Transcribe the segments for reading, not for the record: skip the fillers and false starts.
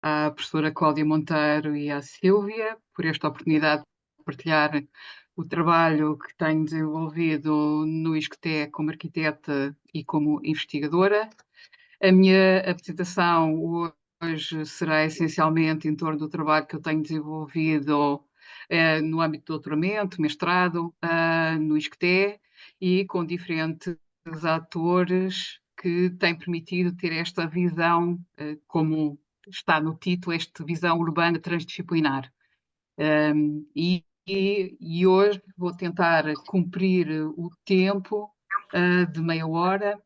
à professora Cláudia Monteiro e à Sílvia por esta oportunidade de partilhar o trabalho que tenho desenvolvido no ISCTE como arquiteta e como investigadora. A minha apresentação hoje será essencialmente em torno do trabalho que eu tenho desenvolvido no âmbito do doutoramento, mestrado, no ISCTE e com diferentes atores que têm permitido ter esta visão, como está no título, esta visão urbana transdisciplinar. E hoje vou tentar cumprir o tempo de meia hora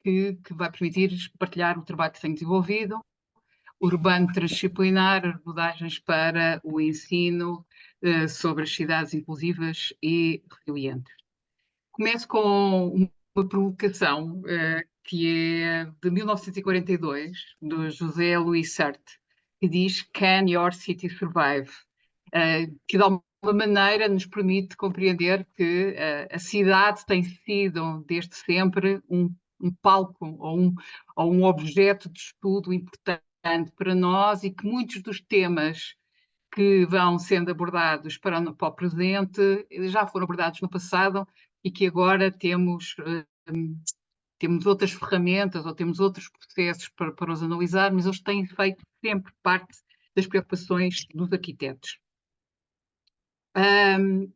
que vai permitir partilhar o trabalho que tenho desenvolvido, urbano transdisciplinar, abordagens para o ensino sobre as cidades inclusivas e resilientes. Começo com uma provocação que é de 1942, do José Luís Sartre, que diz "Can your city survive?", que de alguma maneira nos permite compreender que a cidade tem sido desde sempre um palco ou um objeto de estudo importante para nós e que muitos dos temas que vão sendo abordados para o presente já foram abordados no passado e que agora temos outras ferramentas ou temos outros processos para os analisar, mas eles têm feito sempre parte das preocupações dos arquitetos.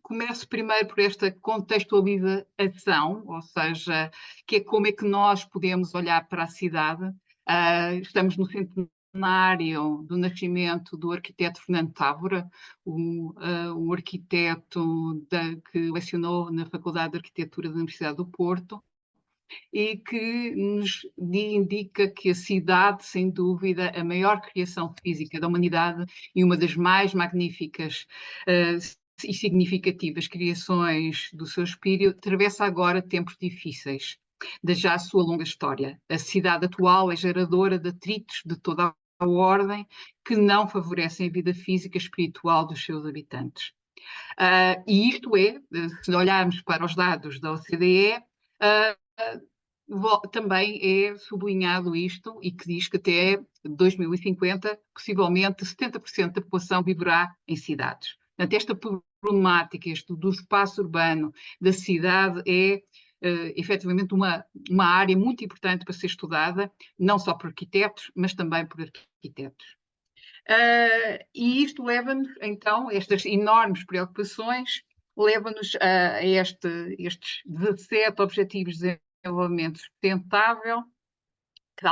Começo primeiro por esta contextualização, ou seja, que é como é que nós podemos olhar para a cidade. Estamos no centenário do nascimento do arquiteto Fernando Távora, um arquiteto que lecionou na Faculdade de Arquitetura da Universidade do Porto, e que nos indica que a cidade, sem dúvida, a maior criação física da humanidade e uma das mais magníficas e significativas criações do seu espírito, atravessa agora tempos difíceis, da já sua longa história. A cidade atual é geradora de atritos de toda a ordem que não favorecem a vida física e espiritual dos seus habitantes. E isto é, se olharmos para os dados da OCDE, também é sublinhado isto e que diz que até 2050, possivelmente 70% da população viverá em cidades. Portanto, esta problemática, do espaço urbano da cidade é efetivamente uma área muito importante para ser estudada, não só por arquitetos, mas também por arquitetos. E isto leva-nos, então, estas enormes preocupações, leva-nos a estes 17 Objetivos de Desenvolvimento Sustentável, que de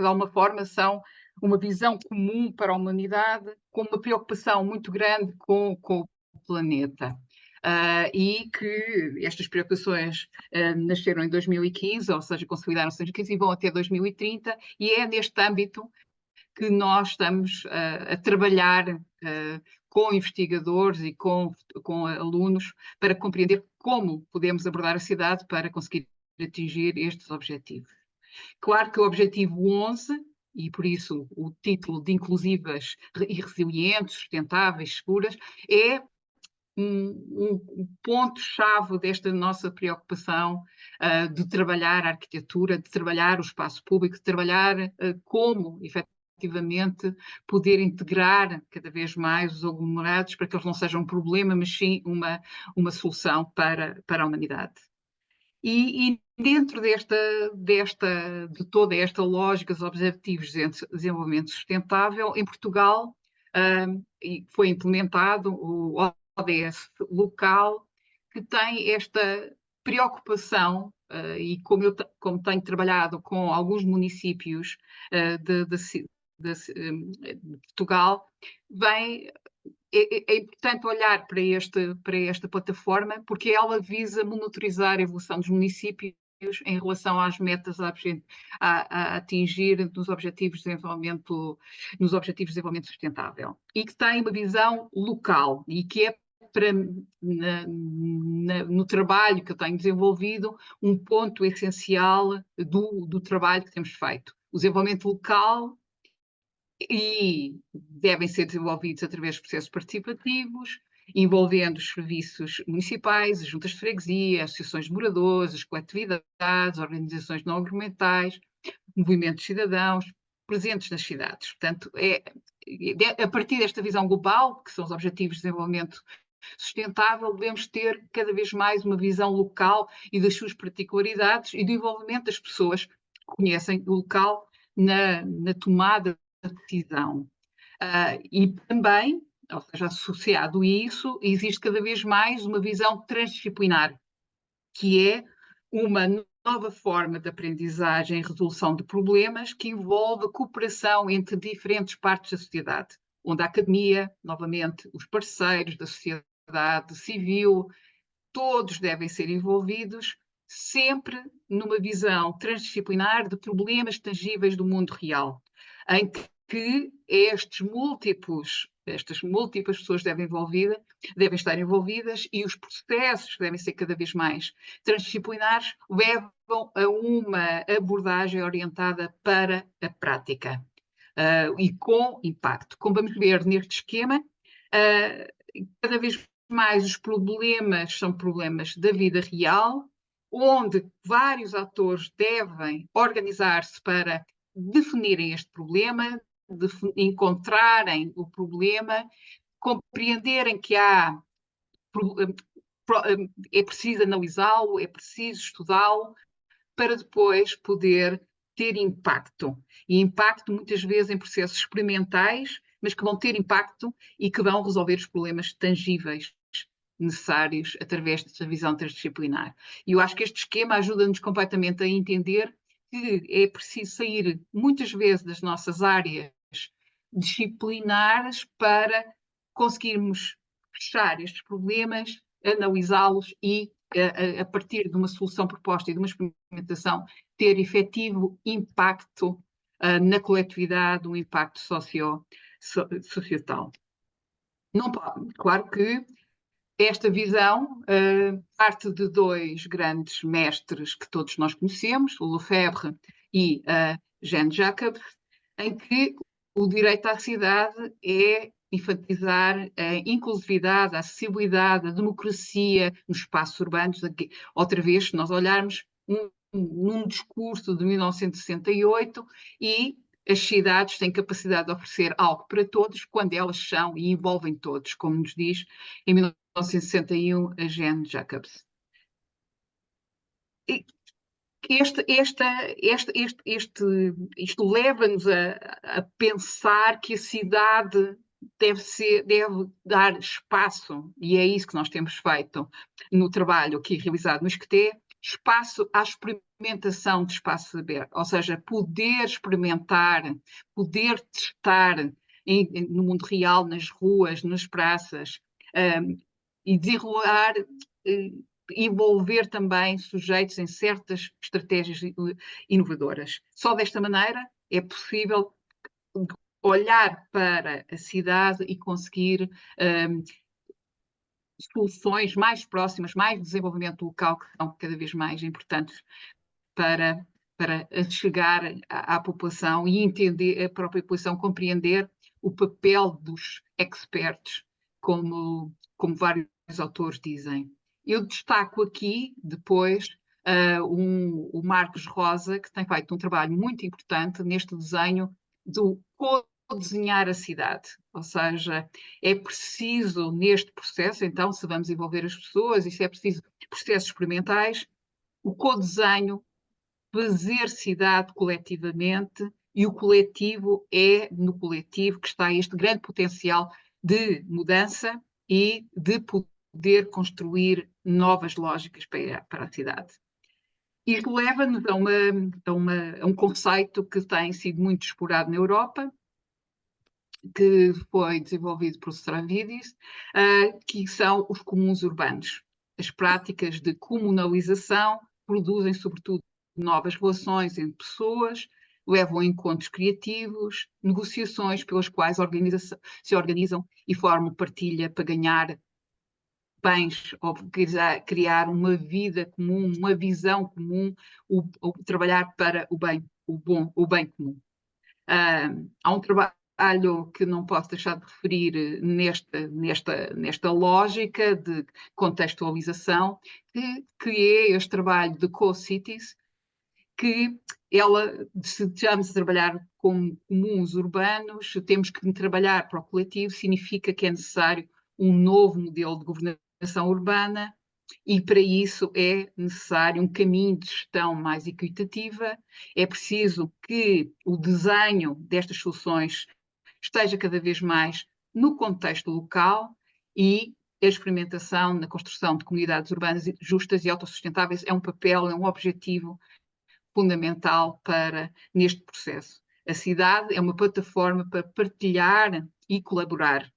alguma forma são uma visão comum para a humanidade, com uma preocupação muito grande com o planeta. E que estas preocupações nasceram em 2015, ou seja, consolidaram-se em 2015 e vão até 2030, e é neste âmbito que nós estamos a trabalhar com investigadores e com alunos para compreender como podemos abordar a cidade para conseguir atingir estes objetivos. Claro que o objetivo 11, e por isso o título de Inclusivas e Resilientes, Sustentáveis, Seguras, é um ponto-chave desta nossa preocupação de trabalhar a arquitetura, de trabalhar o espaço público, de trabalhar como, efetivamente, poder integrar cada vez mais os aglomerados para que eles não sejam um problema, mas sim uma solução para a humanidade. E dentro de toda esta lógica dos Objetivos de Desenvolvimento Sustentável, em Portugal foi implementado o ODS local, que tem esta preocupação, e como tenho trabalhado com alguns municípios de Portugal, é importante olhar para esta plataforma, porque ela visa monitorizar a evolução dos municípios em relação às metas a atingir nos Objetivos de Desenvolvimento Sustentável. E que tem uma visão local e que é no trabalho que eu tenho desenvolvido um ponto essencial do trabalho que temos feito. O desenvolvimento local e devem ser desenvolvidos através de processos participativos, envolvendo os serviços municipais, as juntas de freguesia, as associações de moradores, as coletividades, organizações não governamentais, movimentos de cidadãos, presentes nas cidades. Portanto, a partir desta visão global, que são os Objetivos de Desenvolvimento Sustentável, devemos ter cada vez mais uma visão local e das suas particularidades e do envolvimento das pessoas que conhecem o local na tomada de decisão. E também, ou seja, associado a isso, existe cada vez mais uma visão transdisciplinar, que é uma nova forma de aprendizagem e resolução de problemas que envolve a cooperação entre diferentes partes da sociedade, onde a academia, novamente, os parceiros da sociedade civil, todos devem ser envolvidos, sempre numa visão transdisciplinar de problemas tangíveis do mundo real, em que estas múltiplas pessoas devem estar envolvidas e os processos que devem ser cada vez mais transdisciplinares levam a uma abordagem orientada para a prática e com impacto. Como vamos ver neste esquema, cada vez mais os problemas são problemas da vida real, onde vários atores devem organizar-se para definirem este problema, encontrarem o problema, compreenderem que é preciso analisá-lo, é preciso estudá-lo, para depois poder ter impacto. E impacto muitas vezes em processos experimentais, mas que vão ter impacto e que vão resolver os problemas tangíveis necessários através desta visão transdisciplinar. E eu acho que este esquema ajuda-nos completamente a entender que é preciso sair muitas vezes das nossas áreas disciplinares para conseguirmos fechar estes problemas, analisá-los e, a partir de uma solução proposta e de uma experimentação, ter efetivo impacto na coletividade, um impacto societal. Não pode, claro que esta visão parte de dois grandes mestres que todos nós conhecemos, o Lefebvre e Jean Jacques, em que o direito à cidade é enfatizar a inclusividade, a acessibilidade, a democracia nos espaços urbanos. Outra vez, se nós olharmos num discurso de 1968, e as cidades têm capacidade de oferecer algo para todos quando elas são e envolvem todos, como nos diz em 1961 a Jean Jacques. Isto leva-nos a pensar que a cidade deve dar espaço, e é isso que nós temos feito no trabalho aqui realizado no ISCTE, espaço à experimentação de espaço aberto, ou seja, poder experimentar, poder testar no mundo real, nas ruas, nas praças, e desenrolar, envolver também sujeitos em certas estratégias inovadoras. Só desta maneira é possível olhar para a cidade e conseguir soluções mais próximas, mais desenvolvimento local, que são cada vez mais importantes para chegar à população e entender, a própria população compreender o papel dos experts, como vários autores dizem. Eu destaco aqui, depois, o Marcos Rosa, que tem feito um trabalho muito importante neste desenho do co-desenhar a cidade. Ou seja, é preciso, neste processo, então, se vamos envolver as pessoas, e se é preciso processos experimentais, o co-desenho, fazer cidade coletivamente, e o coletivo é no coletivo que está este grande potencial de mudança e de poder construir novas lógicas para a cidade. Isto leva-nos a um conceito que tem sido muito explorado na Europa, que foi desenvolvido por Stavridis, que são os comuns urbanos. As práticas de comunalização produzem, sobretudo, novas relações entre pessoas, levam a encontros criativos, negociações pelas quais se organizam e formam partilha para ganhar bens, ou criar uma vida comum, uma visão comum, trabalhar para o bem comum. Há um trabalho que não posso deixar de referir nesta lógica de contextualização, que é este trabalho de Co-Cities, que se estamos a trabalhar com comuns urbanos, temos que trabalhar para o coletivo, significa que é necessário um novo modelo de governação urbana, e para isso é necessário um caminho de gestão mais equitativa, é preciso que o desenho destas soluções esteja cada vez mais no contexto local, e a experimentação na construção de comunidades urbanas justas e autossustentáveis é um papel, é um objetivo fundamental neste processo. A cidade é uma plataforma para partilhar e colaborar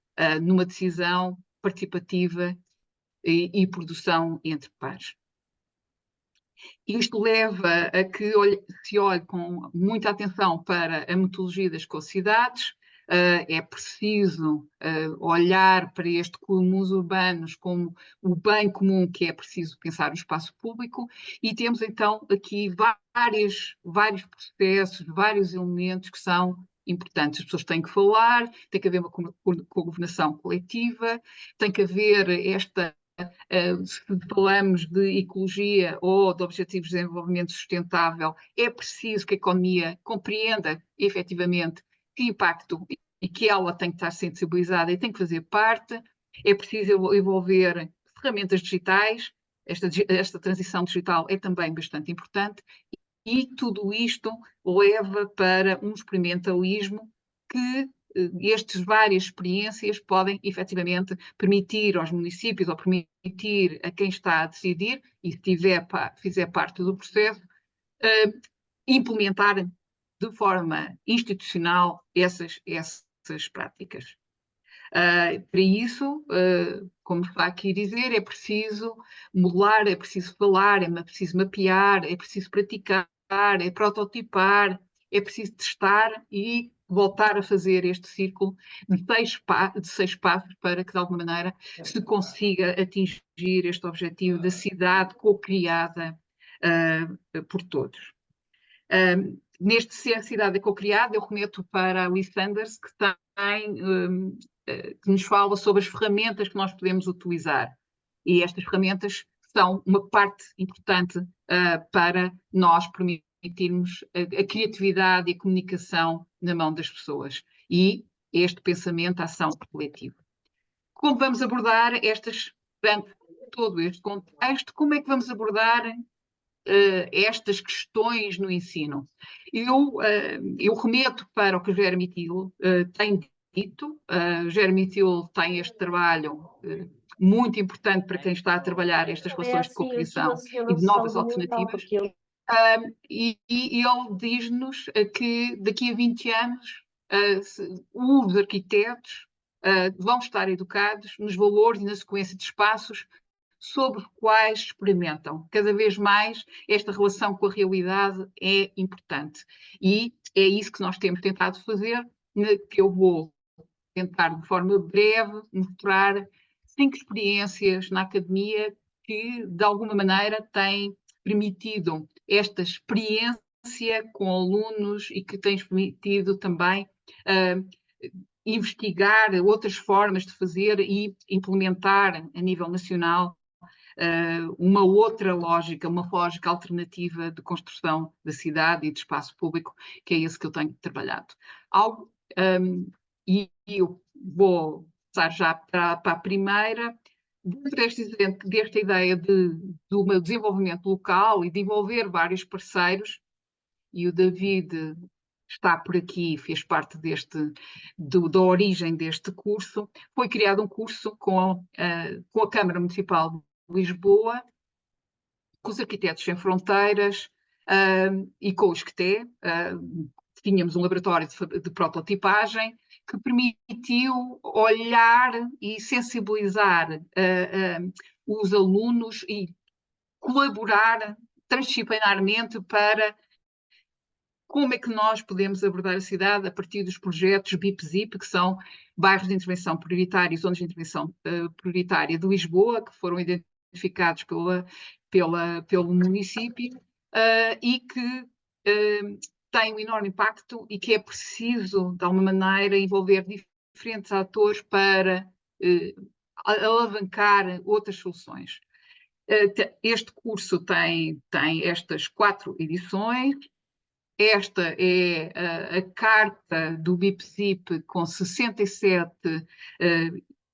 numa decisão participativa e produção entre pares. Isto leva a que se olhe com muita atenção para a metodologia das co-cidades. É preciso olhar para este comuns urbanos como o bem comum, que é preciso pensar no espaço público, e temos então aqui vários processos, vários elementos que são importantes. As pessoas têm que falar, tem que haver uma cogovernação coletiva, tem que haver se falamos de ecologia ou de objetivos de desenvolvimento sustentável, é preciso que a economia compreenda efetivamente que impacto e que ela tem que estar sensibilizada e tem que fazer parte. É preciso envolver ferramentas digitais, esta transição digital é também bastante importante, e tudo isto leva para um experimentalismo que estas várias experiências podem efetivamente permitir aos municípios ou permitir a quem está a decidir, e se fizer parte do processo, implementar de forma institucional essas práticas. Para isso, como está aqui a dizer, é preciso modelar, é preciso falar, é preciso mapear, é preciso praticar, é prototipar, é preciso testar e voltar a fazer este círculo de 6 passos para que, de alguma maneira, se consiga atingir este objetivo da cidade co-criada por todos. Neste ser a cidade co-criada, eu remeto para a Lee Sanders, que nos fala sobre as ferramentas que nós podemos utilizar. E estas ferramentas são uma parte importante para nós permitirmos a criatividade e a comunicação na mão das pessoas. E este pensamento, a ação coletiva. Como vamos abordar todo este contexto, como é que vamos abordar estas questões no ensino? Eu remeto para o que o Jeremy Thiel tem dito. Jeremy Thiel tem este trabalho muito importante para quem está a trabalhar estas relações de cocriação e de novas alternativas. E ele diz-nos que daqui a 20 anos os arquitetos vão estar educados nos valores e na sequência de espaços sobre os quais experimentam. Cada vez mais esta relação com a realidade é importante. E é isso que nós temos tentado fazer, que eu vou tentar de forma breve mostrar 5 experiências na academia que, de alguma maneira, têm permitido esta experiência com alunos e que têm permitido também investigar outras formas de fazer e implementar a nível nacional uma outra lógica, uma lógica alternativa de construção da cidade e de espaço público, que é esse que eu tenho trabalhado. E eu vou passar já para a primeira. Dentro desta ideia de um desenvolvimento local e de envolver vários parceiros, e o David está por aqui, fez parte da origem deste curso, foi criado um curso com a Câmara Municipal de Lisboa, com os Arquitetos Sem Fronteiras e com o ISCTE. Tínhamos um laboratório de prototipagem que permitiu olhar e sensibilizar os alunos e colaborar transdisciplinarmente para como é que nós podemos abordar a cidade a partir dos projetos BIP-ZIP, que são bairros de intervenção prioritária e zonas de intervenção prioritária de Lisboa, que foram identificados pelo município e que têm um enorme impacto e que é preciso, de alguma maneira, envolver diferentes atores para alavancar outras soluções. Este curso tem estas 4 edições. Esta é a carta do BIPSIP com 67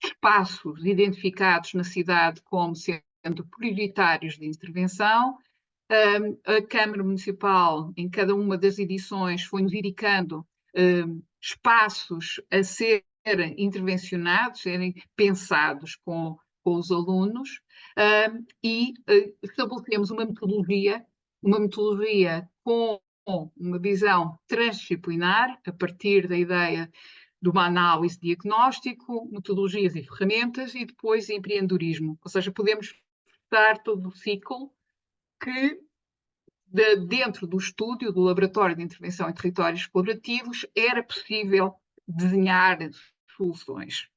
espaços identificados na cidade como sendo prioritários de intervenção. A Câmara Municipal, em cada uma das edições, foi-nos indicando espaços a serem intervencionados, serem pensados com os alunos, e estabelecemos uma metodologia com uma visão transdisciplinar, a partir da ideia de uma análise diagnóstico, metodologias e ferramentas, e depois empreendedorismo. Ou seja, podemos dar todo o ciclo que, dentro do estúdio, do Laboratório de Intervenção em Territórios Colaborativos, era possível desenhar soluções.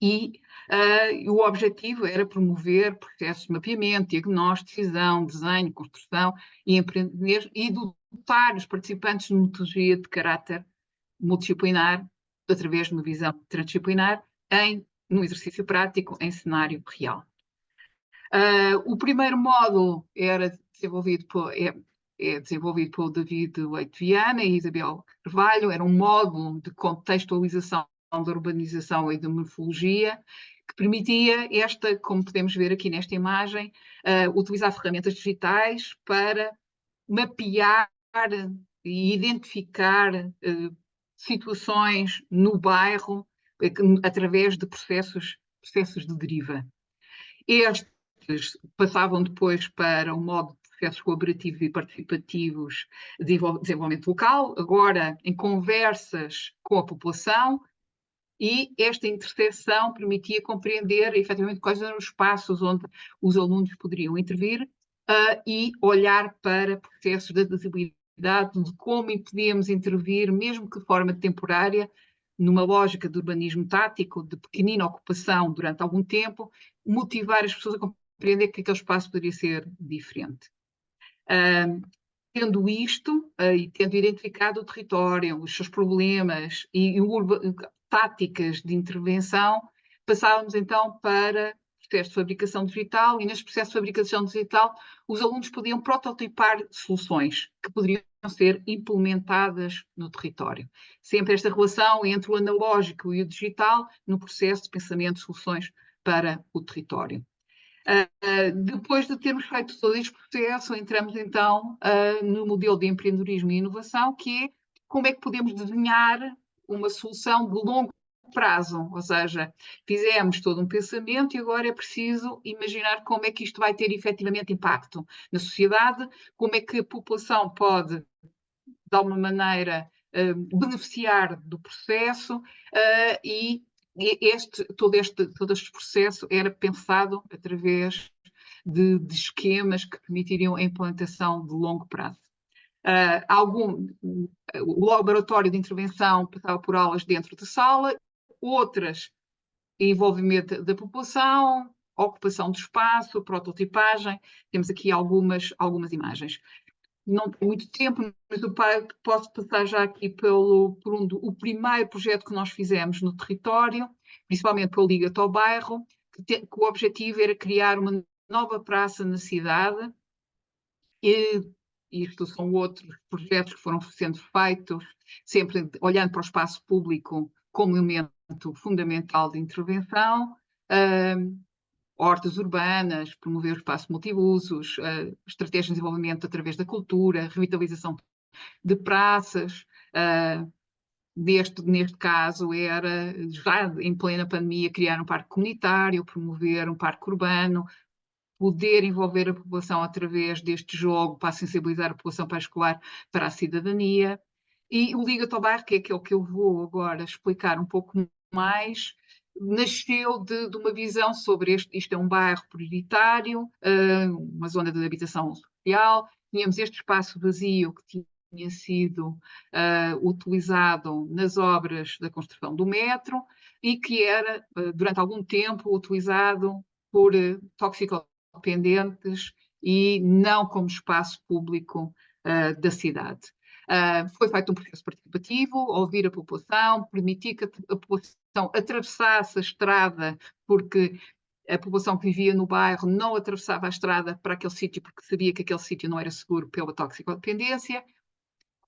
E o objetivo era promover processos de mapeamento, diagnóstico, decisão, desenho, construção e empreendedorismo, e dotar os participantes de metodologia de caráter multidisciplinar, através de uma visão transdisciplinar, no exercício prático, em cenário real. O primeiro módulo era desenvolvido desenvolvido pelo David Leite Viana e Isabel Carvalho, era um módulo de contextualização da urbanização e da morfologia, que permitia como podemos ver aqui nesta imagem, utilizar ferramentas digitais para mapear e identificar situações no bairro através de processos de deriva. Estes passavam depois para o modo de processos colaborativos e participativos de desenvolvimento local, agora em conversas com a população, e esta interseção permitia compreender efetivamente quais eram os espaços onde os alunos poderiam intervir e olhar para processos de adaptabilidade, de como podíamos intervir, mesmo que de forma temporária, numa lógica de urbanismo tático, de pequenina ocupação durante algum tempo, motivar as pessoas a compreender que aquele espaço poderia ser diferente. Tendo isto, e tendo identificado o território, os seus problemas e táticas de intervenção, passávamos então para processos de fabricação digital, e neste processo de fabricação digital os alunos podiam prototipar soluções que poderiam ser implementadas no território. Sempre esta relação entre o analógico e o digital no processo de pensamento de soluções para o território. Depois de termos feito todo este processo, entramos então no modelo de empreendedorismo e inovação, que é como é que podemos desenhar uma solução de longo prazo, ou seja, fizemos todo um pensamento e agora é preciso imaginar como é que isto vai ter efetivamente impacto na sociedade, como é que a população pode, de alguma maneira, beneficiar do processo e todo este processo era pensado através de esquemas que permitiriam a implantação de longo prazo. O laboratório de intervenção passava por aulas dentro de sala, outras envolvimento da população, ocupação do espaço, prototipagem. Temos aqui algumas imagens. Não tem muito tempo, mas eu posso passar já aqui o primeiro projeto que nós fizemos no território, principalmente pela Liga-te ao Bairro, que o objetivo era criar uma nova praça na cidade. E isto são outros projetos que foram sendo feitos, sempre olhando para o espaço público como elemento fundamental de intervenção. Hortas urbanas, promover o espaço multiusos, estratégias de desenvolvimento através da cultura, revitalização de praças. Neste caso, era já em plena pandemia criar um parque comunitário, promover um parque urbano, poder envolver a população através deste jogo para sensibilizar a população pré-escolar para a cidadania. E o Liga-te ao Bairro, que é aquele que eu vou agora explicar um pouco mais, nasceu de uma visão sobre isto é um bairro prioritário, uma zona de habitação social, tínhamos este espaço vazio que tinha sido utilizado nas obras da construção do metro e que era, durante algum tempo, utilizado por toxicodependentes e não como espaço público da cidade. Foi feito um processo participativo, ouvir a população, permitir que a população atravessasse a estrada, porque a população que vivia no bairro não atravessava a estrada para aquele sítio porque sabia que aquele sítio não era seguro pela toxicodependência.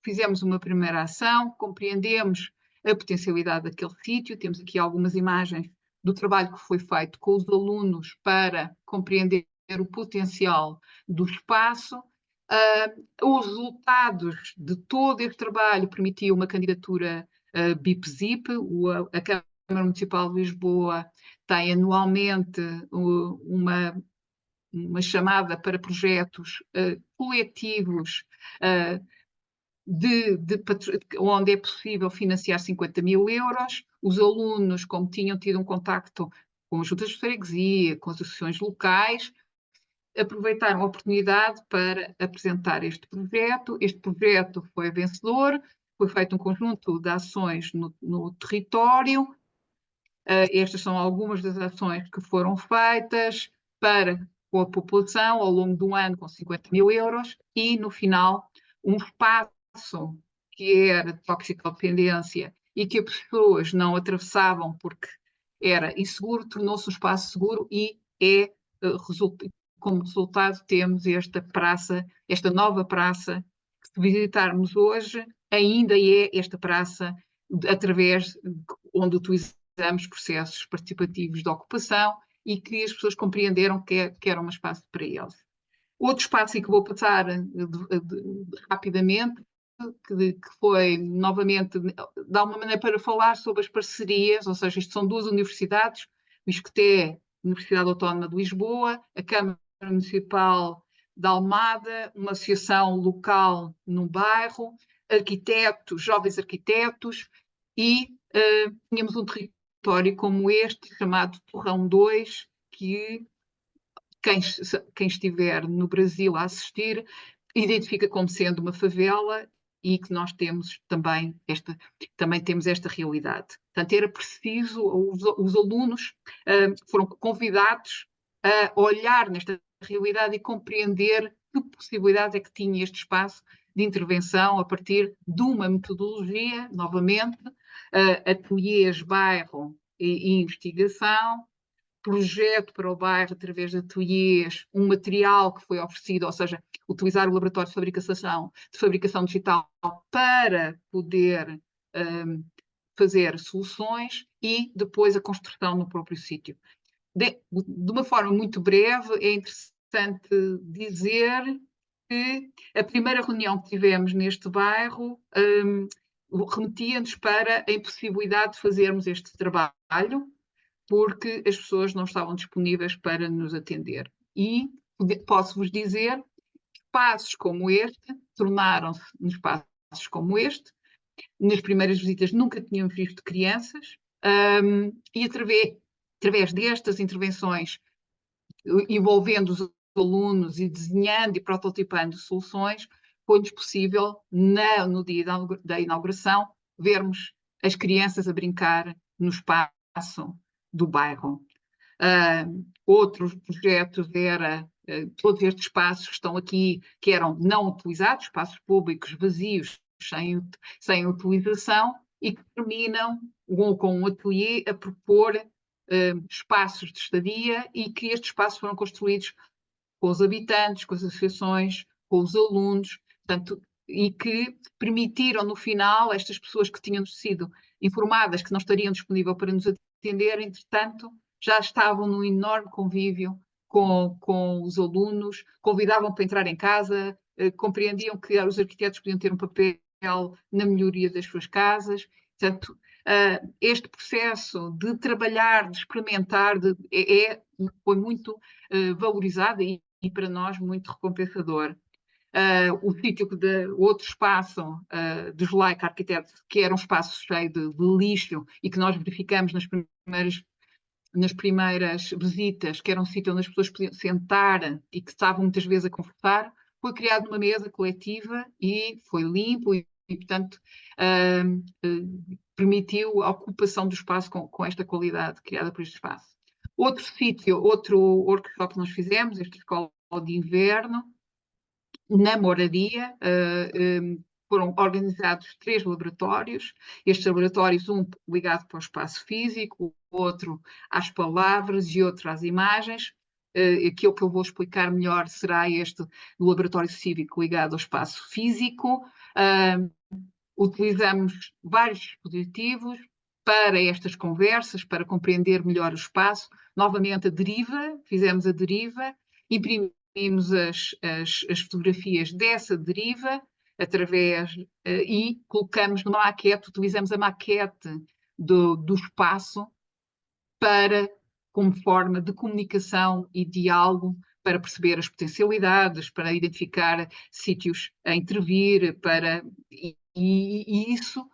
Fizemos uma primeira ação, compreendemos a potencialidade daquele sítio, temos aqui algumas imagens do trabalho que foi feito com os alunos para compreender o potencial do espaço. Os resultados de todo este trabalho permitiu uma candidatura BIP-ZIP. A Câmara Municipal de Lisboa tem anualmente uma chamada para projetos coletivos onde é possível financiar 50.000 euros. Os alunos, como tinham tido um contacto com as juntas de freguesia, com as associações locais, aproveitaram a oportunidade para apresentar este projeto. Este projeto foi vencedor, foi feito um conjunto de ações no território. Estas são algumas das ações que foram feitas com a população ao longo do ano, com 50.000 euros, e no final um espaço que era de toxicodependência e que as pessoas não atravessavam porque era inseguro, tornou-se um espaço seguro e como resultado temos esta nova praça, que se visitarmos hoje, ainda é esta praça onde utilizamos processos participativos de ocupação e que as pessoas compreenderam que era um espaço para eles. Outro espaço que vou passar rapidamente, que foi, novamente, dá uma maneira para falar sobre as parcerias, ou seja, isto são duas universidades, o ISCTE, Universidade Autónoma de Lisboa, a Câmara Municipal de Almada, uma associação local no bairro, arquitetos, jovens arquitetos, e tínhamos um território como este, chamado Torrão 2, que quem estiver no Brasil a assistir identifica como sendo uma favela e que nós temos também temos esta realidade. Portanto, era preciso, os alunos foram convidados a olhar nesta realidade e compreender que possibilidades é que tinha este espaço de intervenção a partir de uma metodologia, novamente, ateliês, bairro e investigação, projeto para o bairro através de ateliês, um material que foi oferecido, ou seja, utilizar o laboratório de fabricação digital para poder fazer soluções e depois a construção no próprio sítio. De uma forma muito breve, é interessante dizer que a primeira reunião que tivemos neste bairro remetia-nos para a impossibilidade de fazermos este trabalho, porque as pessoas não estavam disponíveis para nos atender. E posso-vos dizer que espaços como este tornaram-se espaços como este. Nas primeiras visitas nunca tínhamos visto crianças, e através destas intervenções, envolvendo os alunos e desenhando e prototipando soluções, foi-nos possível, no dia da inauguração, vermos as crianças a brincar no espaço do bairro. Outros projetos todos estes espaços que estão aqui, que eram não utilizados, espaços públicos vazios, sem utilização, e que terminam com um ateliê a propor espaços de estadia, e que estes espaços foram construídos com os habitantes, com as associações, com os alunos, portanto, e que permitiram no final, estas pessoas que tinham sido informadas que não estariam disponíveis para nos atender, entretanto, já estavam num enorme convívio com os alunos, convidavam para entrar em casa, compreendiam que os arquitetos podiam ter um papel na melhoria das suas casas. Portanto, este processo de trabalhar, de experimentar, foi muito valorizado e para nós muito recompensador. Outro espaço dos Like Arquitetos, que era um espaço cheio de lixo e que nós verificamos nas primeiras visitas, que era um sítio onde as pessoas podiam sentar e que estavam muitas vezes a conversar, foi criado uma mesa coletiva e foi limpo e portanto, permitiu a ocupação do espaço com esta qualidade criada por este espaço. Outro workshop que nós fizemos, esta escola de inverno, na moradia, foram organizados 3 laboratórios. Estes laboratórios, um ligado para o espaço físico, outro às palavras e outro às imagens. Aquilo que eu vou explicar melhor será este do laboratório cívico ligado ao espaço físico. Utilizamos vários dispositivos para estas conversas, para compreender melhor o espaço. Novamente, fizemos a deriva, imprimimos as fotografias dessa deriva e colocamos numa maquete, utilizamos a maquete do espaço como forma de comunicação e diálogo, para perceber as potencialidades, para identificar sítios a intervir, e isso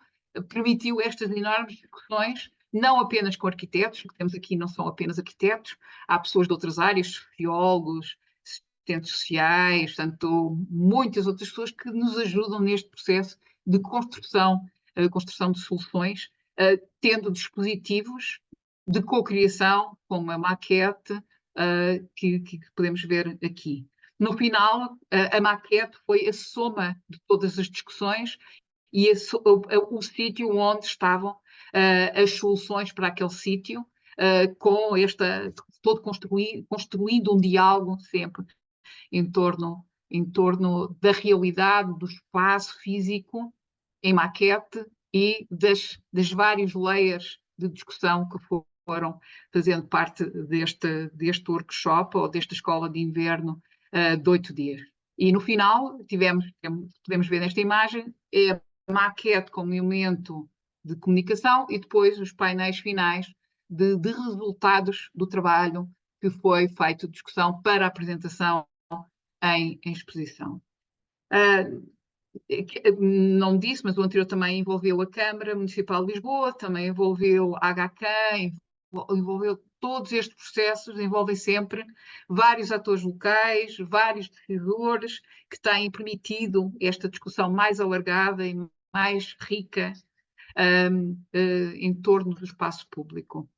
permitiu estas enormes discussões, não apenas com arquitetos, que temos aqui não são apenas arquitetos, há pessoas de outras áreas, sociólogos, assistentes sociais, portanto, muitas outras pessoas que nos ajudam neste processo de construção de soluções, tendo dispositivos de cocriação, como a maquete, que podemos ver aqui. No final, a maquete foi a soma de todas as discussões e o sítio onde estavam as soluções para aquele sítio, todo construindo um diálogo sempre em torno da realidade, do espaço físico em maquete e das vários layers de discussão que foram fazendo parte deste workshop ou desta escola de inverno de 8 dias. E no final podemos ver nesta imagem, é a maquete como elemento de comunicação e depois os painéis finais de resultados do trabalho que foi feito de discussão para a apresentação em exposição. Não disse, mas o anterior também envolveu a Câmara Municipal de Lisboa, também envolveu a HK, envolveu todos estes processos, envolvem sempre vários atores locais, vários decisores, que têm permitido esta discussão mais alargada e mais rica em torno do espaço público.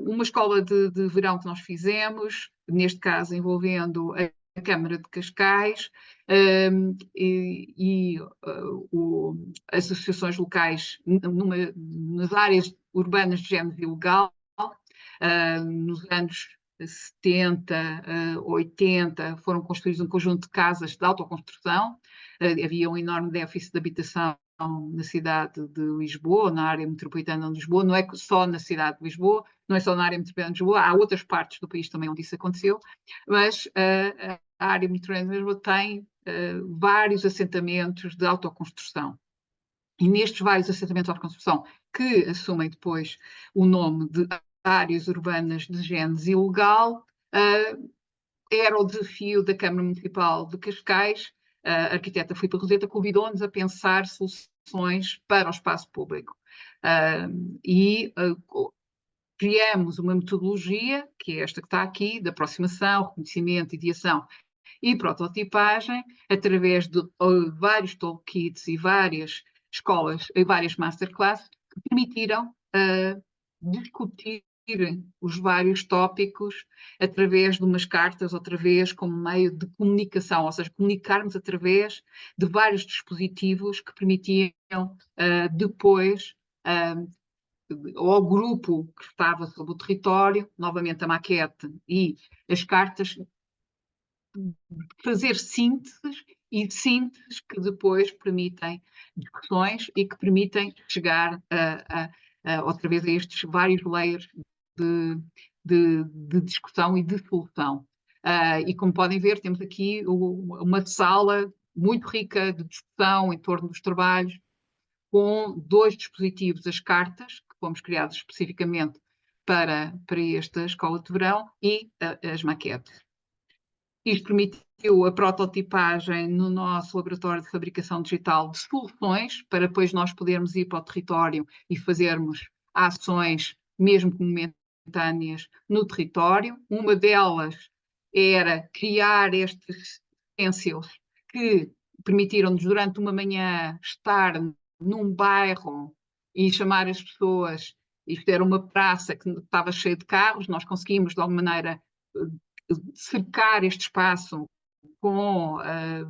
Uma escola de verão que nós fizemos, neste caso envolvendo a Câmara de Cascais as associações locais nas áreas urbanas de género ilegal, nos anos 70, 80, foram construídos um conjunto de casas de autoconstrução, havia um enorme déficit de habitação na cidade de Lisboa, na área metropolitana de Lisboa, não é só na cidade de Lisboa, não é só na área metropolitana de Lisboa, há outras partes do país também onde isso aconteceu, mas a área metropolitana de Lisboa tem vários assentamentos de autoconstrução. E nestes vários assentamentos de autoconstrução, que assumem depois o nome de áreas urbanas de género ilegal, era o desafio da Câmara Municipal de Cascais. A arquiteta Filipe Roseta convidou-nos a pensar soluções para o espaço público. Criamos uma metodologia, que é esta que está aqui, de aproximação, reconhecimento, ideação e prototipagem, através de vários toolkits e várias escolas e várias masterclasses, que permitiram discutir os vários tópicos através de umas cartas, outra vez como meio de comunicação, ou seja, comunicarmos através de vários dispositivos que permitiam depois ao grupo que estava sob o território, novamente a maquete e as cartas, fazer sínteses que depois permitem discussões e que permitem chegar outra vez a estes vários layers de discussão e de solução. E como podem ver, temos aqui uma sala muito rica de discussão em torno dos trabalhos, com 2 dispositivos, as cartas, que fomos criados especificamente para esta escola de verão, e as maquetes. Isto permitiu a prototipagem no nosso laboratório de fabricação digital de soluções, para depois nós podermos ir para o território e fazermos ações, mesmo momentâneas, no território. Uma delas era criar estes utensílios que permitiram-nos, durante uma manhã, estar num bairro e chamar as pessoas. Isto era uma praça que estava cheia de carros, nós conseguimos, de alguma maneira, cercar este espaço com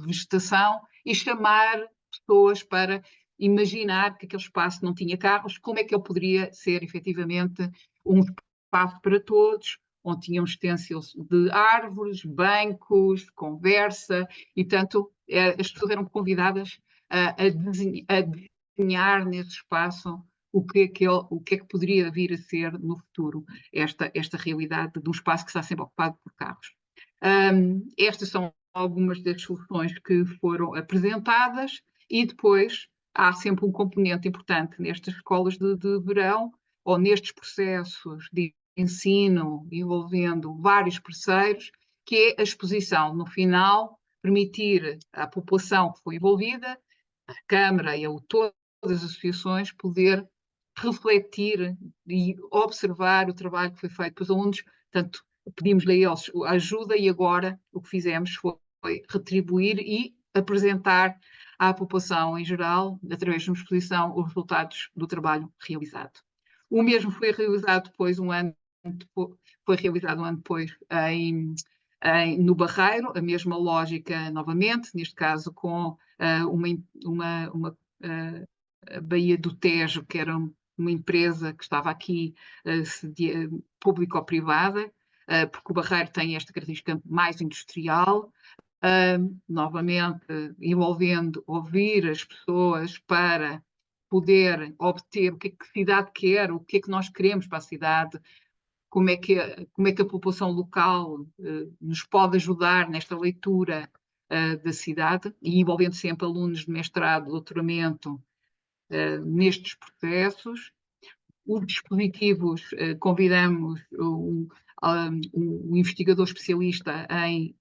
vegetação e chamar pessoas para imaginar que aquele espaço não tinha carros, como é que ele poderia ser efetivamente um espaço para todos, onde tinham stencils de árvores, bancos, conversa, e, tanto, as pessoas eram convidadas a desenhar nesse espaço o que é que poderia vir a ser no futuro esta realidade de um espaço que está sempre ocupado por carros. Estas são algumas das soluções que foram apresentadas, e depois há sempre um componente importante nestas escolas de verão, ou nestes processos de ensino envolvendo vários parceiros, que é a exposição. No final, permitir à população que foi envolvida, a Câmara e todas as associações, poder refletir e observar o trabalho que foi feito pelos alunos. Portanto, pedimos-lhe a eles a ajuda, e agora o que fizemos foi retribuir e apresentar à população em geral, através de uma exposição, os resultados do trabalho realizado. O mesmo foi realizado depois, foi realizado um ano depois no Barreiro, a mesma lógica novamente, neste caso com a Baía do Tejo, que era uma empresa que estava aqui público-privada, porque o Barreiro tem esta característica mais industrial, novamente envolvendo ouvir as pessoas para poder obter o que a cidade quer, o que é que nós queremos para a cidade, como é que a população local nos pode ajudar nesta leitura da cidade, e envolvendo sempre alunos de mestrado, doutoramento, nestes processos. Os dispositivos, convidamos um investigador especialista em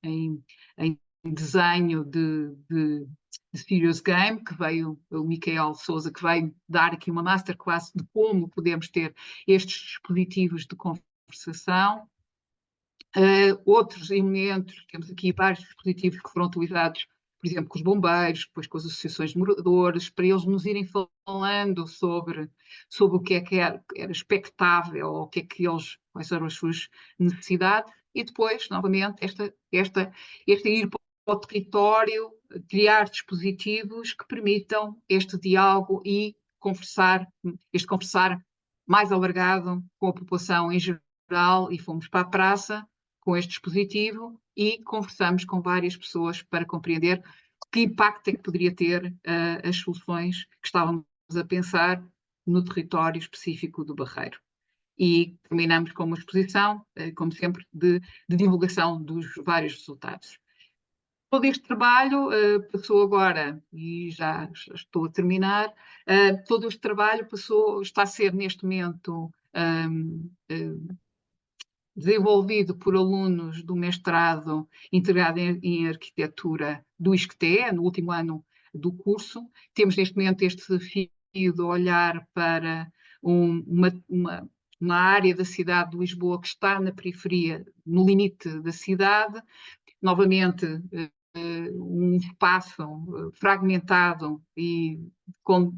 desenho de serious game, que veio, o Micael Sousa, que veio dar aqui uma masterclass de como podemos ter estes dispositivos de conversação. Outros elementos, temos aqui vários dispositivos que foram utilizados, por exemplo, com os bombeiros, depois com as associações de moradores, para eles nos irem falando sobre o que era expectável, ou o que é que quais eram as suas necessidades, e depois, novamente, este ir para o território, criar dispositivos que permitam este diálogo e este conversar mais alargado com a população em geral, e fomos para a praça com este dispositivo e conversamos com várias pessoas para compreender que impacto é que poderia ter as soluções que estávamos a pensar no território específico do Barreiro. E terminamos com uma exposição, como sempre, de divulgação dos vários resultados. Todo este trabalho passou agora, e já estou a terminar, todo este trabalho está a ser neste momento desenvolvido por alunos do mestrado integrado em arquitetura do ISCTE, no último ano do curso. Temos neste momento este desafio de olhar para uma área da cidade de Lisboa que está na periferia, no limite da cidade, novamente um espaço fragmentado e com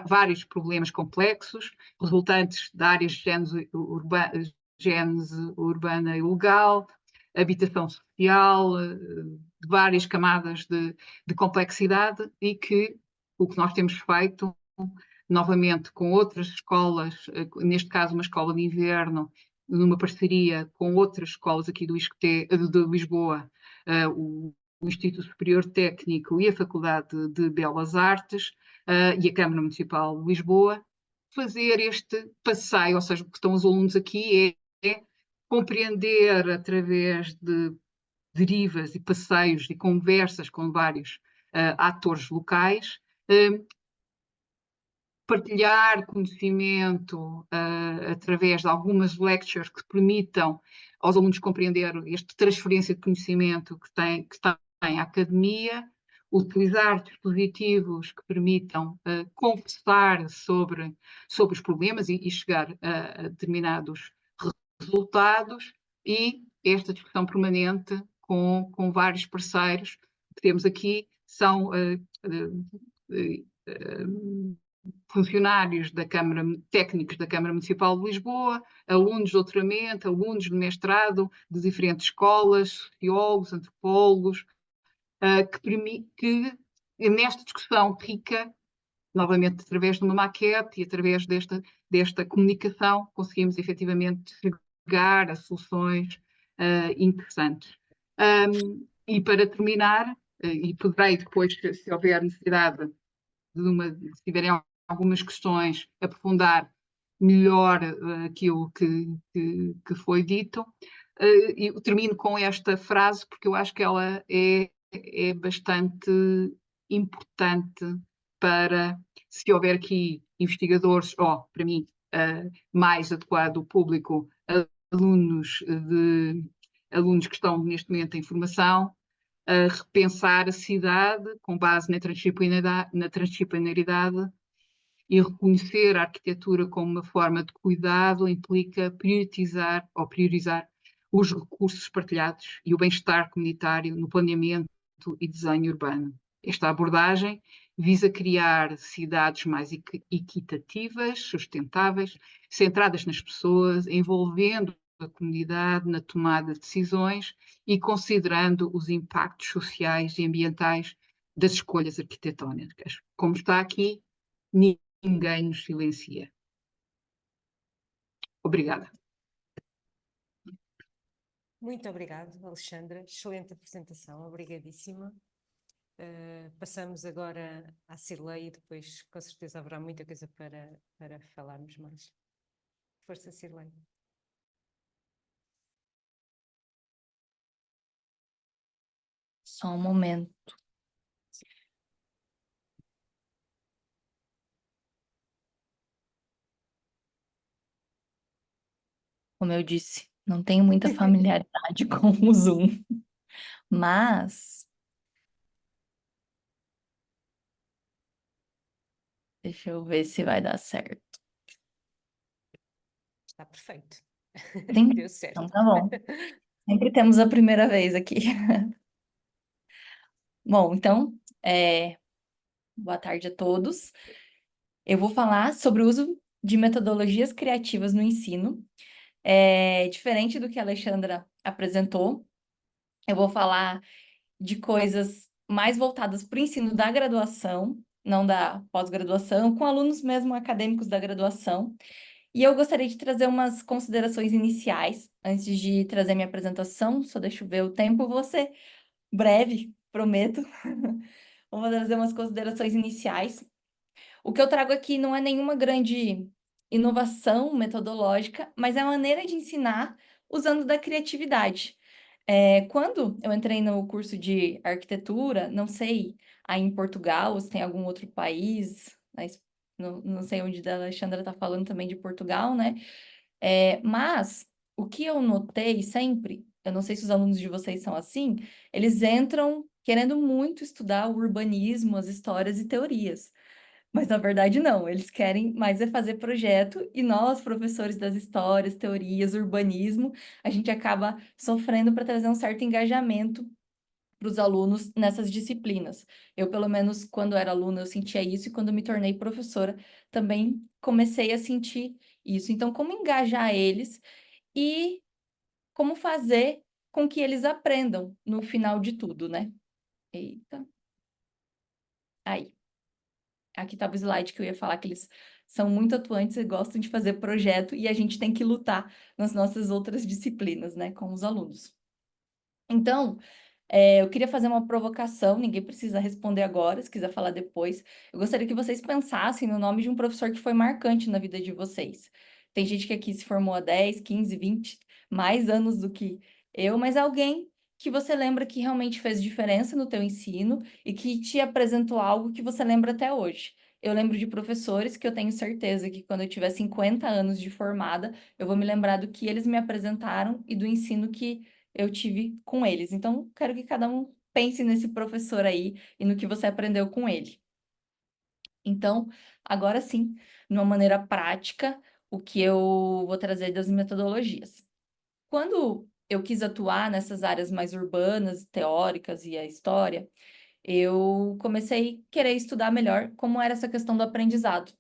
vários problemas complexos, resultantes de áreas de gênese urbana ilegal, habitação social, de várias camadas de complexidade, e que o que nós temos feito, novamente com outras escolas, neste caso uma escola de inverno, numa parceria com outras escolas aqui do ISCTE, de Lisboa, o Instituto Superior Técnico e a Faculdade de Belas Artes e a Câmara Municipal de Lisboa, fazer este passeio, ou seja, o que estão os alunos aqui é compreender, através de derivas e passeios e conversas com vários atores locais, partilhar conhecimento através de algumas lectures que permitam aos alunos compreender esta transferência de conhecimento que tem a academia, utilizar dispositivos que permitam conversar sobre os problemas e chegar a determinados resultados, e esta discussão permanente com vários parceiros que temos aqui, são funcionários da Câmara, técnicos da Câmara Municipal de Lisboa, alunos de doutoramento, alunos de mestrado de diferentes escolas, sociólogos, antropólogos, que nesta discussão rica novamente através de uma maquete e através desta comunicação, conseguimos efetivamente chegar a soluções interessantes. E para terminar, e poderei depois, se houver necessidade se tiverem algumas questões, aprofundar melhor aquilo que foi dito. E termino com esta frase, porque eu acho que ela é bastante importante para, se houver aqui investigadores, ou, para mim, mais adequado o público, alunos, alunos que estão neste momento em formação, a repensar a cidade com base na transdisciplinaridade e reconhecer a arquitetura como uma forma de cuidado implica priorizar os recursos partilhados e o bem-estar comunitário no planeamento e desenho urbano. Esta abordagem visa criar cidades mais equitativas, sustentáveis, centradas nas pessoas, envolvendo a comunidade na tomada de decisões e considerando os impactos sociais e ambientais das escolhas arquitetónicas. Como está aqui, ninguém nos silencia. Obrigada. Muito obrigada, Alexandra. Excelente apresentação, obrigadíssima. Passamos agora à Cirlei e depois com certeza haverá muita coisa para falarmos mais. Força, Cirlei. Só um momento. Como eu disse, não tenho muita familiaridade com o Zoom, mas deixa eu ver se vai dar certo. Está perfeito. Sim? Deu certo. Então tá bom. Sempre temos a primeira vez aqui. Bom, então, boa tarde a todos. Eu vou falar sobre o uso de metodologias criativas no ensino. Diferente do que a Alexandra apresentou, eu vou falar de coisas mais voltadas para o ensino da graduação, não da pós-graduação, com alunos mesmo acadêmicos da graduação. E eu gostaria de trazer umas considerações iniciais, antes de trazer minha apresentação, só deixa eu ver o tempo, vou ser breve, prometo. Vou trazer umas considerações iniciais. O que eu trago aqui não é nenhuma grande inovação metodológica, mas é a maneira de ensinar usando da criatividade. Quando eu entrei no curso de arquitetura, não sei aí em Portugal, ou se tem algum outro país, mas não sei onde a Alexandra está falando também de Portugal, né? Mas o que eu notei sempre, eu não sei se os alunos de vocês são assim, eles entram querendo muito estudar o urbanismo, as histórias e teorias. Mas na verdade não, eles querem mais é fazer projeto e nós, professores das histórias, teorias, urbanismo, a gente acaba sofrendo para trazer um certo engajamento para os alunos nessas disciplinas. Eu, pelo menos, quando era aluna, eu sentia isso e quando me tornei professora, também comecei a sentir isso. Então, como engajar eles e como fazer com que eles aprendam no final de tudo, né? Eita. Aí. Aqui estava o slide que eu ia falar que eles são muito atuantes e gostam de fazer projeto e a gente tem que lutar nas nossas outras disciplinas, né, com os alunos. Então, eu queria fazer uma provocação, ninguém precisa responder agora, se quiser falar depois. Eu gostaria que vocês pensassem no nome de um professor que foi marcante na vida de vocês. Tem gente que aqui se formou há 10, 15, 20, mais anos do que eu, mas alguém que você lembra que realmente fez diferença no teu ensino e que te apresentou algo que você lembra até hoje. Eu lembro de professores que eu tenho certeza que quando eu tiver 50 anos de formada, eu vou me lembrar do que eles me apresentaram e do ensino que eu tive com eles. Então, quero que cada um pense nesse professor aí e no que você aprendeu com ele. Então, agora sim, de uma maneira prática, o que eu vou trazer das metodologias. Quando eu quis atuar nessas áreas mais urbanas, teóricas e a história, eu comecei a querer estudar melhor como era essa questão do aprendizado.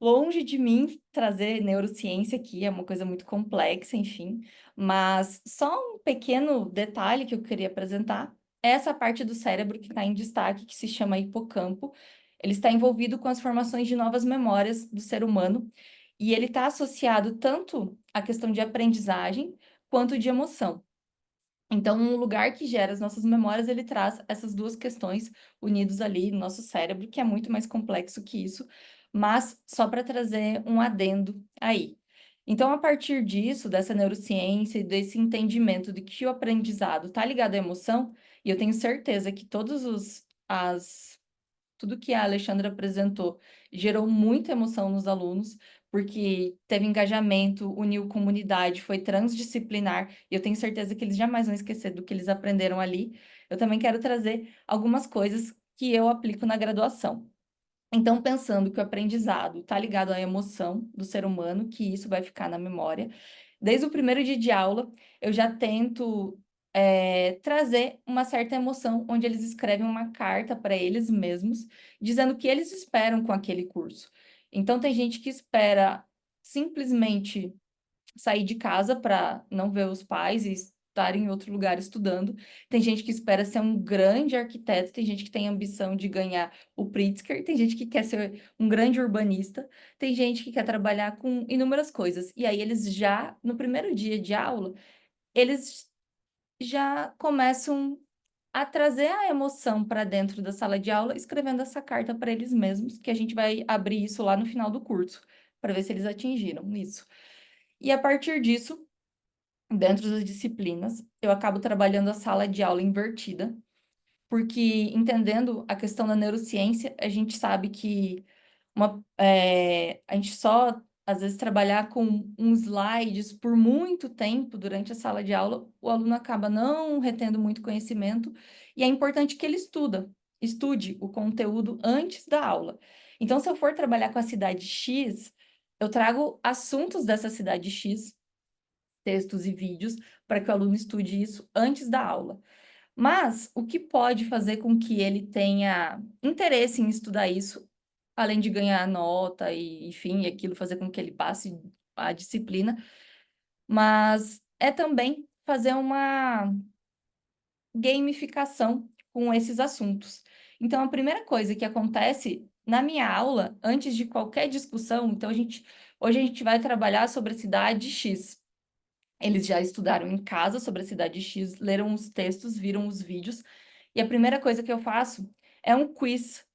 Longe de mim trazer neurociência aqui, é uma coisa muito complexa, enfim, mas só um pequeno detalhe que eu queria apresentar é essa parte do cérebro que está em destaque, que se chama hipocampo, ele está envolvido com as formações de novas memórias do ser humano, e ele está associado tanto à questão de aprendizagem quanto de emoção. Então, um lugar que gera as nossas memórias, ele traz essas duas questões unidas ali no nosso cérebro, que é muito mais complexo que isso, mas só para trazer um adendo aí. Então, a partir disso, dessa neurociência e desse entendimento de que o aprendizado está ligado à emoção, e eu tenho certeza que tudo que a Alexandra apresentou gerou muita emoção nos alunos, porque teve engajamento, uniu comunidade, foi transdisciplinar, e eu tenho certeza que eles jamais vão esquecer do que eles aprenderam ali. Eu também quero trazer algumas coisas que eu aplico na graduação. Então, pensando que o aprendizado está ligado à emoção do ser humano, que isso vai ficar na memória, desde o primeiro dia de aula, eu já tento trazer uma certa emoção, onde eles escrevem uma carta para eles mesmos, dizendo o que eles esperam com aquele curso. Então, tem gente que espera simplesmente sair de casa para não ver os pais e estar em outro lugar estudando. Tem gente que espera ser um grande arquiteto, tem gente que tem ambição de ganhar o Pritzker, tem gente que quer ser um grande urbanista, tem gente que quer trabalhar com inúmeras coisas. E aí eles já, no primeiro dia de aula, eles já começam a trazer a emoção para dentro da sala de aula, escrevendo essa carta para eles mesmos, que a gente vai abrir isso lá no final do curso, para ver se eles atingiram isso. E a partir disso, dentro das disciplinas, eu acabo trabalhando a sala de aula invertida, porque entendendo a questão da neurociência, a gente sabe que a gente só, às vezes, trabalhar com uns slides por muito tempo durante a sala de aula, o aluno acaba não retendo muito conhecimento, e é importante que ele estude o conteúdo antes da aula. Então, se eu for trabalhar com a cidade X, eu trago assuntos dessa cidade X, textos e vídeos, para que o aluno estude isso antes da aula. Mas o que pode fazer com que ele tenha interesse em estudar isso, além de ganhar nota e, enfim, aquilo fazer com que ele passe a disciplina, mas é também fazer uma gamificação com esses assuntos. Então, a primeira coisa que acontece na minha aula, antes de qualquer discussão, então hoje a gente vai trabalhar sobre a cidade X. Eles já estudaram em casa sobre a cidade X, leram os textos, viram os vídeos, e a primeira coisa que eu faço é um quiz,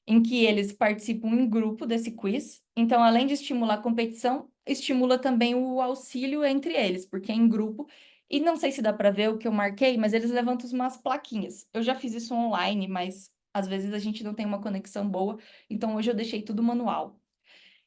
em que eles participam em grupo desse quiz. Então, além de estimular a competição, estimula também o auxílio entre eles, porque é em grupo. E não sei se dá para ver o que eu marquei, mas eles levantam umas plaquinhas. Eu já fiz isso online, mas às vezes a gente não tem uma conexão boa, então hoje eu deixei tudo manual.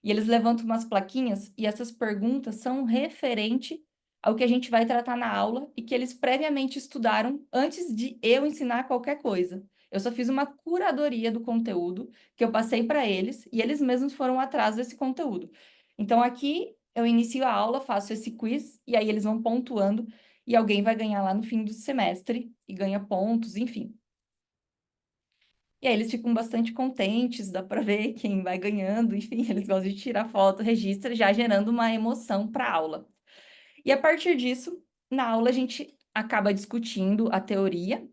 E eles levantam umas plaquinhas e essas perguntas são referente ao que a gente vai tratar na aula e que eles previamente estudaram antes de eu ensinar qualquer coisa. Eu só fiz uma curadoria do conteúdo que eu passei para eles e eles mesmos foram atrás desse conteúdo. Então aqui eu inicio a aula, faço esse quiz e aí eles vão pontuando e alguém vai ganhar lá no fim do semestre e ganha pontos, enfim. E aí eles ficam bastante contentes, dá para ver quem vai ganhando, enfim, eles gostam de tirar foto, registra, já gerando uma emoção para a aula. E a partir disso, na aula a gente acaba discutindo a teoria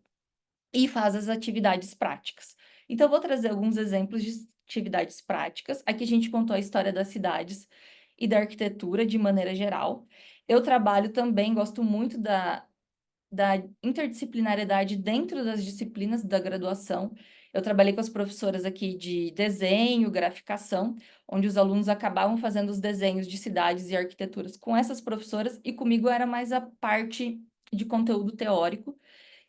e faz as atividades práticas. Então, eu vou trazer alguns exemplos de atividades práticas. Aqui a gente contou a história das cidades e da arquitetura de maneira geral. Eu trabalho também, gosto muito da interdisciplinariedade dentro das disciplinas da graduação. Eu trabalhei com as professoras aqui de desenho, graficação, onde os alunos acabavam fazendo os desenhos de cidades e arquiteturas com essas professoras, e comigo era mais a parte de conteúdo teórico.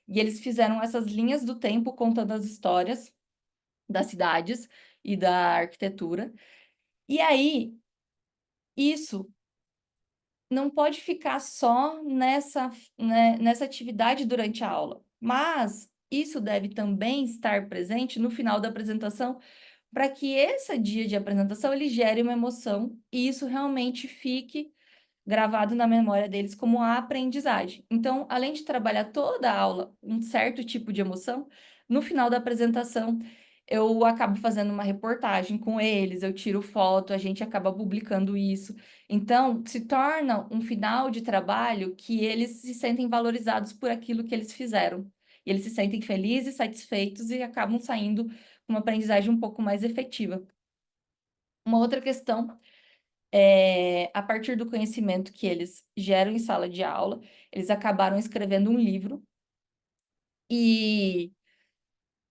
E eles fizeram essas linhas do tempo contando as histórias das cidades e da arquitetura. E aí, isso não pode ficar só nessa atividade durante a aula, mas isso deve também estar presente no final da apresentação, para que esse dia de apresentação ele gere uma emoção e isso realmente fique gravado na memória deles como a aprendizagem. Então, além de trabalhar toda a aula um certo tipo de emoção, no final da apresentação eu acabo fazendo uma reportagem com eles, eu tiro foto, a gente acaba publicando isso. Então, se torna um final de trabalho que eles se sentem valorizados por aquilo que eles fizeram. E eles se sentem felizes, satisfeitos e acabam saindo uma aprendizagem um pouco mais efetiva. Uma outra questão a partir do conhecimento que eles geram em sala de aula, eles acabaram escrevendo um livro e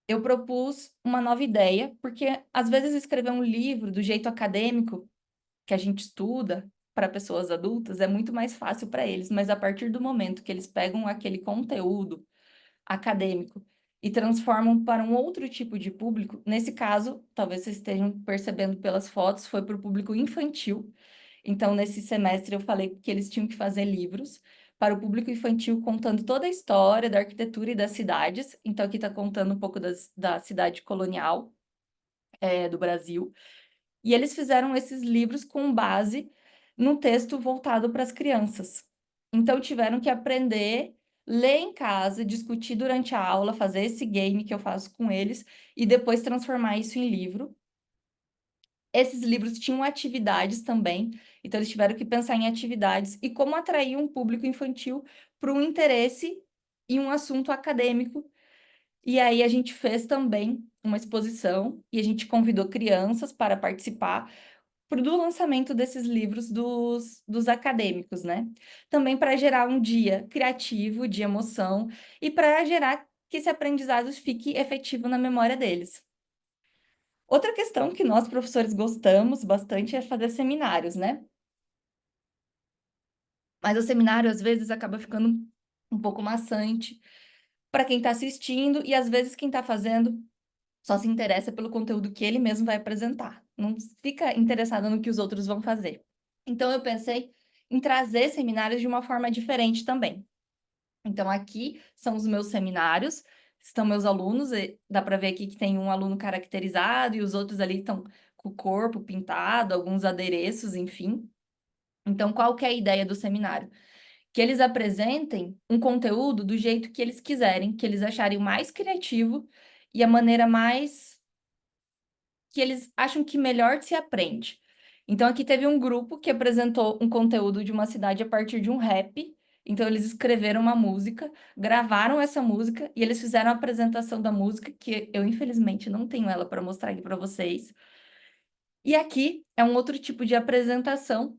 eu propus uma nova ideia, porque às vezes escrever um livro do jeito acadêmico que a gente estuda para pessoas adultas é muito mais fácil para eles, mas a partir do momento que eles pegam aquele conteúdo acadêmico e transformam para um outro tipo de público, nesse caso, talvez vocês estejam percebendo pelas fotos, foi para o público infantil. Então, nesse semestre, eu falei que eles tinham que fazer livros para o público infantil, contando toda a história da arquitetura e das cidades. Então, aqui está contando um pouco da cidade colonial do Brasil. E eles fizeram esses livros com base num texto voltado para as crianças. Então, tiveram que aprender, ler em casa, discutir durante a aula, fazer esse game que eu faço com eles e depois transformar isso em livro. Esses livros tinham atividades também, então eles tiveram que pensar em atividades e como atrair um público infantil para um interesse em um assunto acadêmico. E aí a gente fez também uma exposição e a gente convidou crianças para participar do lançamento desses livros dos acadêmicos, né? Também para gerar um dia criativo, de emoção, e para gerar que esse aprendizado fique efetivo na memória deles. Outra questão que nós, professores, gostamos bastante é fazer seminários, né? Mas o seminário, às vezes, acaba ficando um pouco maçante para quem está assistindo e, às vezes, quem está fazendo só se interessa pelo conteúdo que ele mesmo vai apresentar. Não fica interessado no que os outros vão fazer. Então, eu pensei em trazer seminários de uma forma diferente também. Então, aqui são os meus seminários, estão meus alunos, e dá para ver aqui que tem um aluno caracterizado e os outros ali estão com o corpo pintado, alguns adereços, enfim. Então, qual que é a ideia do seminário? Que eles apresentem um conteúdo do jeito que eles quiserem, que eles acharem o mais criativo e a maneira mais que eles acham que melhor se aprende. Então, aqui teve um grupo que apresentou um conteúdo de uma cidade a partir de um rap. Então, eles escreveram uma música, gravaram essa música e eles fizeram a apresentação da música, que eu, infelizmente, não tenho ela para mostrar aqui para vocês. E aqui é um outro tipo de apresentação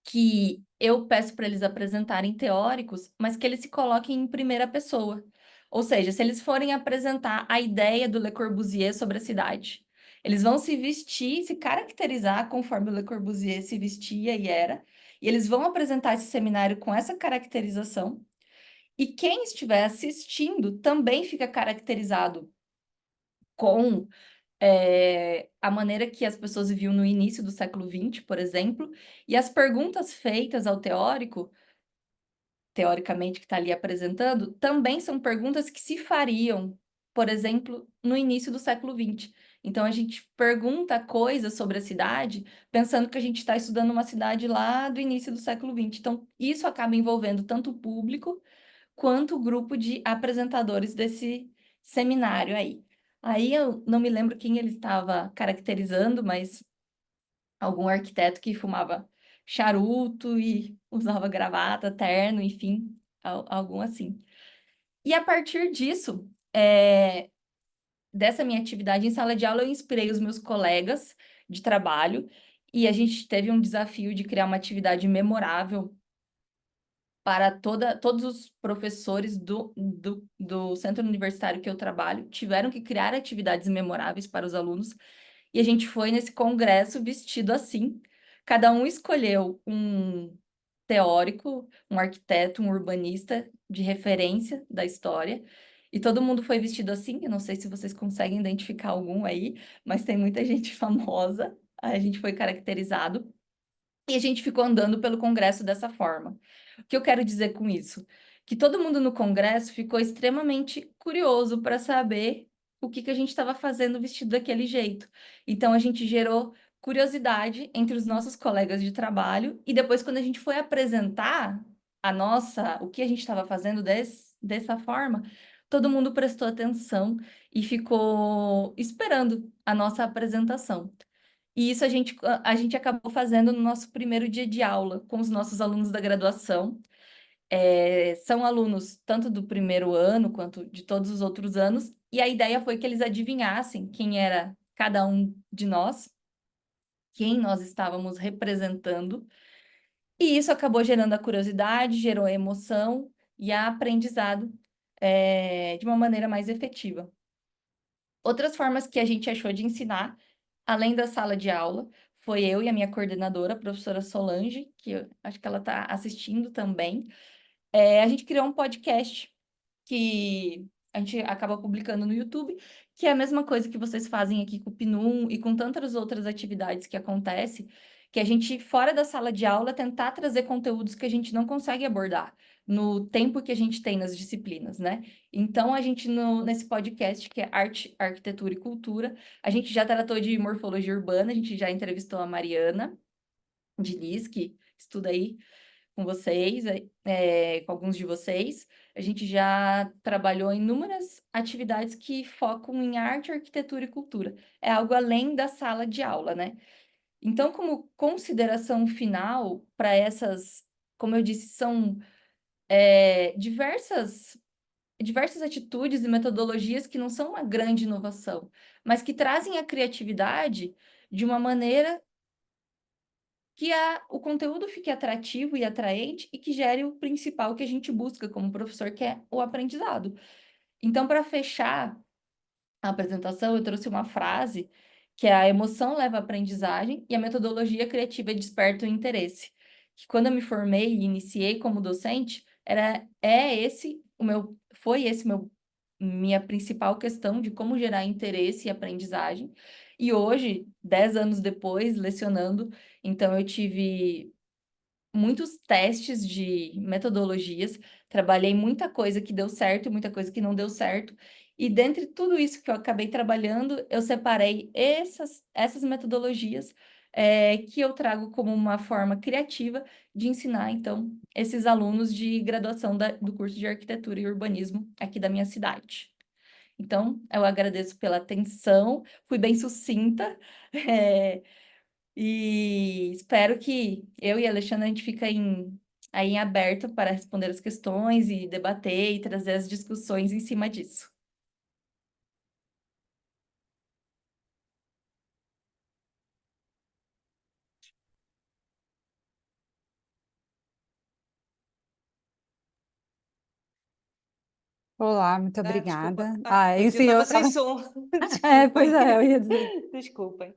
que eu peço para eles apresentarem teóricos, mas que eles se coloquem em primeira pessoa. Ou seja, se eles forem apresentar a ideia do Le Corbusier sobre a cidade, eles vão se vestir, se caracterizar conforme o Le Corbusier se vestia e era, e eles vão apresentar esse seminário com essa caracterização, e quem estiver assistindo também fica caracterizado com a maneira que as pessoas viviam no início do século XX, por exemplo, e as perguntas feitas ao teórico, teoricamente que está ali apresentando, também são perguntas que se fariam, por exemplo, no início do século XX. Então, a gente pergunta coisas sobre a cidade, pensando que a gente está estudando uma cidade lá do início do século XX. Então, isso acaba envolvendo tanto o público quanto o grupo de apresentadores desse seminário aí. Aí eu não me lembro quem ele estava caracterizando, mas algum arquiteto que fumava charuto e usava gravata, terno, enfim, algum assim. E a partir disso, dessa minha atividade em sala de aula, eu inspirei os meus colegas de trabalho e a gente teve um desafio de criar uma atividade memorável para todos os professores do centro universitário que eu trabalho, tiveram que criar atividades memoráveis para os alunos, e a gente foi nesse congresso vestido assim. Cada um escolheu um teórico, um arquiteto, um urbanista de referência da história, e todo mundo foi vestido assim. Eu não sei se vocês conseguem identificar algum aí, mas tem muita gente famosa. A gente foi caracterizado. E a gente ficou andando pelo congresso dessa forma. O que eu quero dizer com isso? Que todo mundo no congresso ficou extremamente curioso para saber o que a gente estava fazendo vestido daquele jeito. Então a gente gerou curiosidade entre os nossos colegas de trabalho e depois quando a gente foi apresentar o que a gente estava fazendo dessa forma, todo mundo prestou atenção e ficou esperando a nossa apresentação. E isso a gente acabou fazendo no nosso primeiro dia de aula com os nossos alunos da graduação. São alunos tanto do primeiro ano quanto de todos os outros anos, e a ideia foi que eles adivinhassem quem era cada um de nós, quem nós estávamos representando, e isso acabou gerando a curiosidade, gerou a emoção e a aprendizado de uma maneira mais efetiva. Outras formas que a gente achou de ensinar, além da sala de aula, foi eu e a minha coordenadora, a professora Solange, que eu acho que ela está assistindo também. A gente criou um podcast que a gente acaba publicando no YouTube, que é a mesma coisa que vocês fazem aqui com o PNUM e com tantas outras atividades que acontecem, que a gente, fora da sala de aula, tentar trazer conteúdos que a gente não consegue abordar no tempo que a gente tem nas disciplinas, né? Então, a gente, nesse podcast, que é Arte, Arquitetura e Cultura, a gente já tratou de morfologia urbana, a gente já entrevistou a Mariana Diniz, que estuda aí com vocês, com alguns de vocês. A gente já trabalhou em inúmeras atividades que focam em arte, arquitetura e cultura. É algo além da sala de aula, né? Então, como consideração final para essas, como eu disse, são diversas atitudes e metodologias que não são uma grande inovação, mas que trazem a criatividade de uma maneira que o conteúdo fique atrativo e atraente e que gere o principal que a gente busca como professor, que é o aprendizado. Então, para fechar a apresentação, eu trouxe uma frase que é: a emoção leva à aprendizagem e a metodologia criativa desperta o interesse. Que quando eu me formei e iniciei como docente, foi esse minha principal questão de como gerar interesse e aprendizagem. E hoje, 10 anos depois, lecionando, então eu tive muitos testes de metodologias, trabalhei muita coisa que deu certo e muita coisa que não deu certo. E dentre tudo isso que eu acabei trabalhando, eu separei essas metodologias que eu trago como uma forma criativa de ensinar, então, esses alunos de graduação do curso de Arquitetura e Urbanismo aqui da minha cidade. Então, eu agradeço pela atenção, fui bem sucinta, e espero que eu e a Alexandra a gente fique aí em aberto para responder as questões e debater e trazer as discussões em cima disso. Olá, muito Desculpa. obrigada. Eu sim, estava eu sem tava... som. Pois é, eu ia dizer. Desculpem.